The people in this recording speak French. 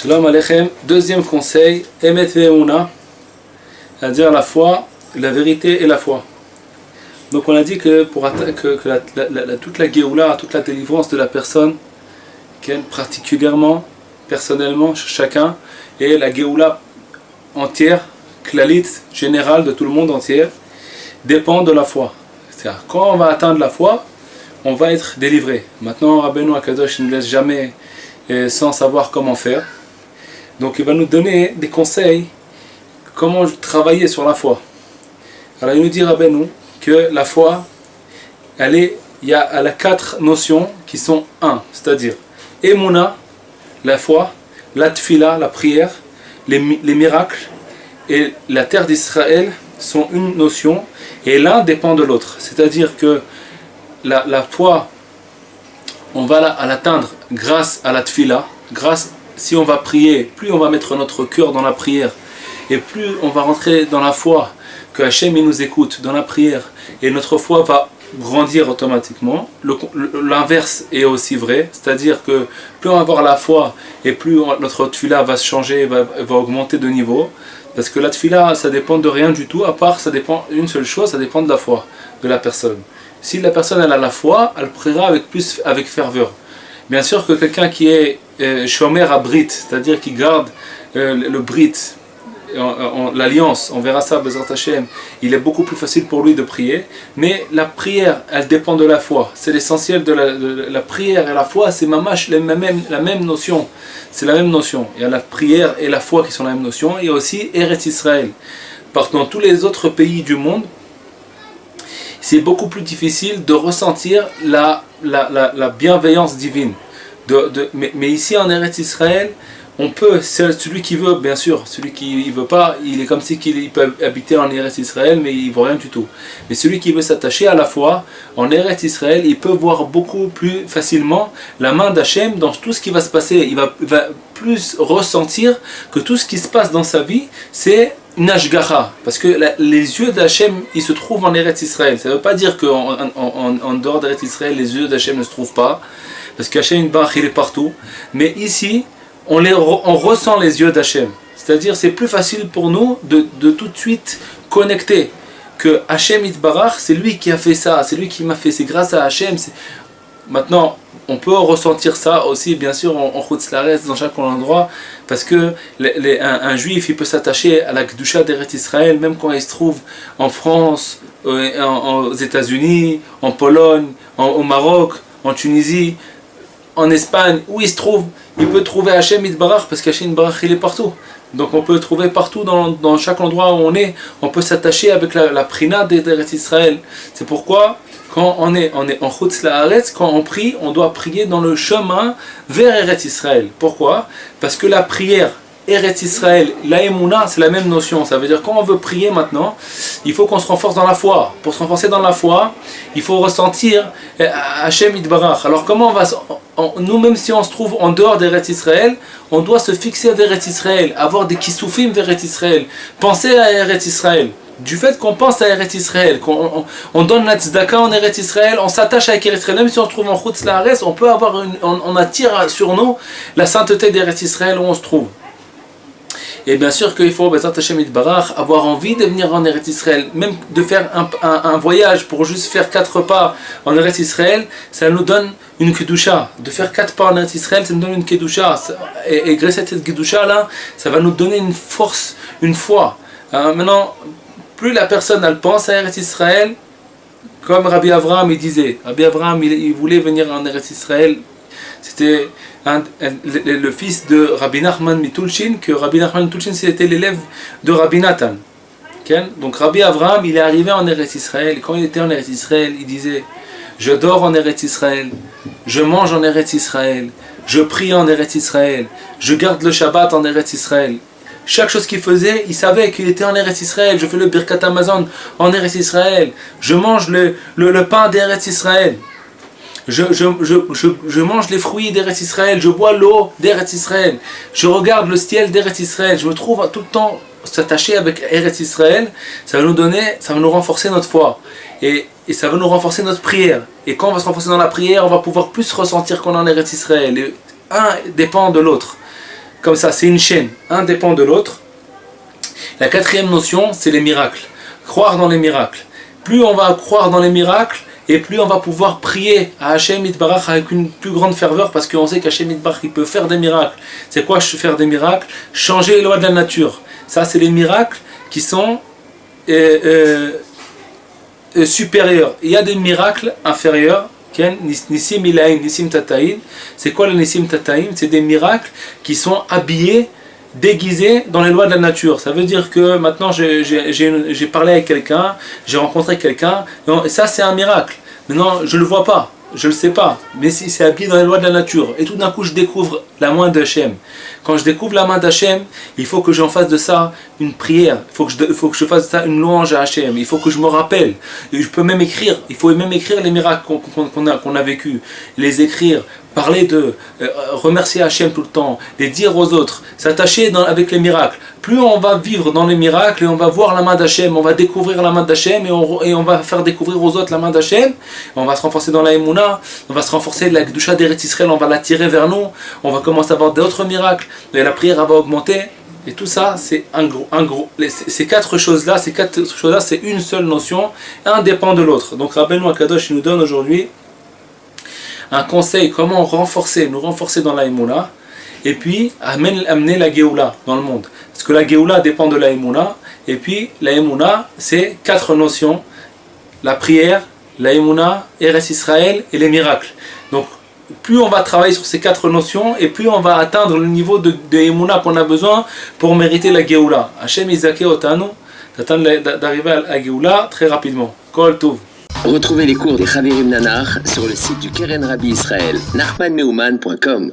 Shalom Aleichem, deuxième conseil, Emet ve'emunah, c'est-à-dire la foi, la vérité et la foi. Donc on a dit que pour toute la Géoula, toute la délivrance de la personne, particulièrement, personnellement, chacun, et la Géoula entière, klalit, générale de tout le monde entier, dépend de la foi. C'est-à-dire, quand on va atteindre la foi, on va être délivré. Maintenant, Rabbeinu Akadosh ne laisse jamais sans savoir comment faire. Donc il va nous donner des conseils, comment travailler sur la foi. Alors il nous dit Rabbeinu que la foi, elle a 4 notions qui sont 1, c'est-à-dire Emouna, la foi, la tfila, la prière, les miracles et la terre d'Israël sont une notion et l'un dépend de l'autre. C'est-à-dire que la foi, on va l'atteindre grâce à la tfila, si on va prier, plus on va mettre notre cœur dans la prière et plus on va rentrer dans la foi que Hachem il nous écoute dans la prière et notre foi va grandir automatiquement. L'inverse est aussi vrai, c'est-à-dire que plus on va avoir la foi et plus notre tfila va se changer, va augmenter de niveau, parce que la tfila ça dépend de rien du tout, à part ça dépend d'une seule chose, ça dépend de la foi de la personne. Si la personne elle a la foi, elle priera avec ferveur. Bien sûr que quelqu'un qui est shomer à brit, c'est-à-dire qui garde le brit, l'alliance, on verra ça, Bezrat Hashem, il est beaucoup plus facile pour lui de prier, mais la prière, elle dépend de la foi. C'est l'essentiel de la prière et la foi, c'est mamash la même notion. C'est la même notion. Il y a la prière et la foi qui sont la même notion. Il y a aussi Eretz Israël. Dans tous les autres pays du monde, c'est beaucoup plus difficile de ressentir la bienveillance divine. Mais ici en Eretz Israël, on peut, celui qui veut, bien sûr, celui qui ne veut pas, il est comme si il peut habiter en Eretz Israël, mais il ne voit rien du tout. Mais celui qui veut s'attacher à la foi, en Eretz Israël, il peut voir beaucoup plus facilement la main d'Hachem dans tout ce qui va se passer. Il va plus ressentir que tout ce qui se passe dans sa vie, c'est une ashgacha, parce que les yeux d'Hachem, ils se trouvent en Eretz Israël. Ça ne veut pas dire qu'en dehors d'Eretz Israël, les yeux d'Hachem ne se trouvent pas, parce qu'Hachem il est partout. Mais ici, on ressent les yeux d'Hachem. C'est-à-dire, c'est plus facile pour nous de tout de suite connecter que Hachem Itbarach, c'est lui qui a fait ça, c'est lui qui m'a fait, c'est grâce à Hachem. Maintenant, on peut ressentir ça aussi, bien sûr, en Chutz La'aretz, dans chaque endroit, parce que un juif, il peut s'attacher à la Kedusha d'Eretz Israël, même quand il se trouve en France, aux États-Unis, en Pologne, au Maroc, en Tunisie, en Espagne, où il se trouve, il peut trouver Hachem Itbarach, parce qu'Hachem Itbarach, il est partout. Donc on peut le trouver partout dans chaque endroit où on est. On peut s'attacher avec la prina d'Eretz Israël. C'est pourquoi, quand on est en Chutz La'aretz, quand on prie, on doit prier dans le chemin vers Eretz Israël. Pourquoi? Parce que la prière, Eretz Israël, la Emouna, c'est la même notion. Ça veut dire quand on veut prier maintenant, il faut qu'on se renforce dans la foi. Pour se renforcer dans la foi, il faut ressentir Hachem Itbarach. Alors comment on va... Nous, même si on se trouve en dehors d'Eretz Israël, on doit se fixer vers Eretz Israël, avoir des kissoufim vers Eretz Israël, penser à Eretz Israël. Du fait qu'on pense à Eretz Israël, qu'on donne la tzedaka en Eretz Israël, on s'attache à Eretz Israël, même si on se trouve en Chutz La'aretz, on peut avoir on attire sur nous la sainteté d'Eretz Israël où on se trouve. Et bien sûr qu'il faut, Bezrat Hashem Itbarach, avoir envie de venir en Eretz Israël, même de faire un voyage pour juste faire 4 pas en Eretz Israël, ça nous donne une kedusha. De faire 4 pas en Eretz Israël, ça nous donne une kedusha. Et grâce à cette kedusha là, ça va nous donner une force, une foi. Maintenant, plus la personne elle pense à Eretz Israël, comme Rabbi Avraham il disait, Rabbi Avraham il voulait venir en Eretz Israël, c'était le fils de Rabbi Nachman Mitulchin, que Rabbi Nachman Mitulchin c'était l'élève de Rabbi Nathan. Donc Rabbi Avraham il est arrivé en Eretz Israël, et quand il était en Eretz Israël, il disait: je dors en Eretz Israël, je mange en Eretz Israël, je prie en Eretz Israël, je garde le Shabbat en Eretz Israël. Chaque chose qu'il faisait, il savait qu'il était en Eretz Israël. Je fais le Birkat Hamazon en Eretz Israël. Je mange le pain d'Eretz Israël. Je mange les fruits d'Eretz Israël. Je bois l'eau d'Eretz Israël. Je regarde le ciel d'Eretz Israël. Je me trouve tout le temps s'attacher avec Eretz Israël. Ça va nous renforcer notre foi. Et ça va nous renforcer notre prière. Et quand on va se renforcer dans la prière, on va pouvoir plus ressentir qu'on est en Eretz Israël. Et un dépend de l'autre. comme ça, c'est une chaîne, un dépend de l'autre. La quatrième notion, c'est les miracles. Croire dans les miracles. Plus on va croire dans les miracles, et plus on va pouvoir prier à Hachem Yitbarach avec une plus grande ferveur, parce qu'on sait qu'Hachem Yitbarach, il peut faire des miracles. C'est quoi faire des miracles? Changer les lois de la nature. Ça, c'est les miracles qui sont supérieurs. Il y a des miracles inférieurs. Nissim Ilaïn, Nissim Tataïn. C'est quoi le Nissim Tataïn? C'est des miracles qui sont habillés, déguisé dans les lois de la nature. Ça veut dire que maintenant j'ai parlé avec quelqu'un, j'ai rencontré quelqu'un, et ça c'est un miracle. Maintenant je ne le vois pas, je ne le sais pas, mais si c'est habillé dans les lois de la nature, et tout d'un coup je découvre la main d'Hachem. Quand je découvre la main d'Hachem, il faut que j'en fasse de ça une prière, il faut que je fasse de ça une louange à Hachem, il faut que je me rappelle. Et je peux même écrire, il faut même écrire les miracles qu'on a vécu, les écrire, parler de remercier Hachem tout le temps, les dire aux autres, s'attacher avec les miracles. Plus on va vivre dans les miracles et on va voir la main d'Hachem, on va découvrir la main d'Hachem et on va faire découvrir aux autres la main d'Hachem, on va se renforcer dans la Emouna, on va se renforcer la Kedusha d'Eretz Israël, on va l'attirer vers nous, on va commencer à avoir d'autres miracles, et la prière va augmenter. Et tout ça, c'est ces quatre choses-là, c'est une seule notion, un dépend de l'autre. Donc Rabbeinu Akadosh nous donne aujourd'hui un conseil, comment nous renforcer dans la Emouna, et puis amener la Géoula dans le monde. Parce que la Géoula dépend de la Emouna, et puis la Emouna, c'est quatre notions, la prière, la Emouna, Eretz Israël et les miracles. Donc, plus on va travailler sur ces quatre notions, et plus on va atteindre le niveau de Emouna qu'on a besoin pour mériter la Géoula. Hachem Izake Otanu, d'arriver à la Géoula très rapidement. Kol Tov. Retrouvez les cours des Chavirim Nanar sur le site du Keren Rabbi Israël, nachmanmeuman.com.